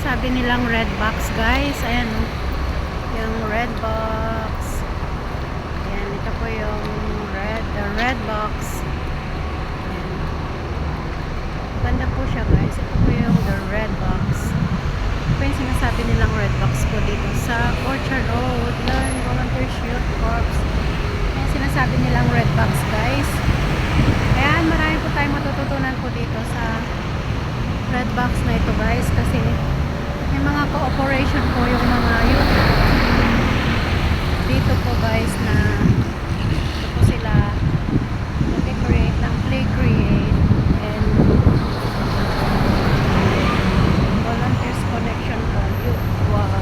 sinasabi nilang red box, guys. Ayan, oh. Yung red box. Ayan, ito po yung the red box. Ayan. Ganda po siya, guys. Ito po yung the red box. Ito po yung sinasabi nilang red box po dito sa Orchard Road, Learn Volunteer Youth Corps. Ayan, sinasabi nilang red box, guys. Ayan, marami po tayong matututunan po dito sa red box na ito, guys, kasi may mga cooperation po yung mga youth dito po, guys, na ito po sila nag-create ng play create and volunteers connection po youth. Wow,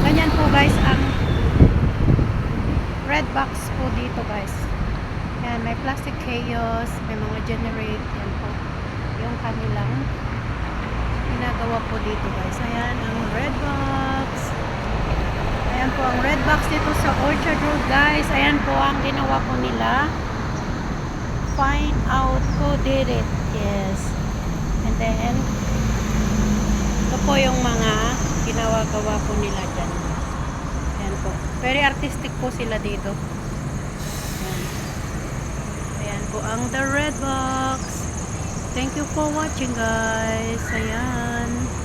ganyan po, guys, ang red box po dito, guys. Yan, may plastic chaos, may mga generate, yan po yung kanilang ginagawa po dito, guys. Ayan ang red box. Ayan po ang red box dito sa Orchard Road, guys. Ayan po ang ginawa po nila. Find out who did it. Yes. And then ito po yung mga ginawa-gawa po nila dyan. Ayan po. Very artistic po sila dito. Ayan. Ayan po ang the red box. Thank you for watching, guys. Ayan.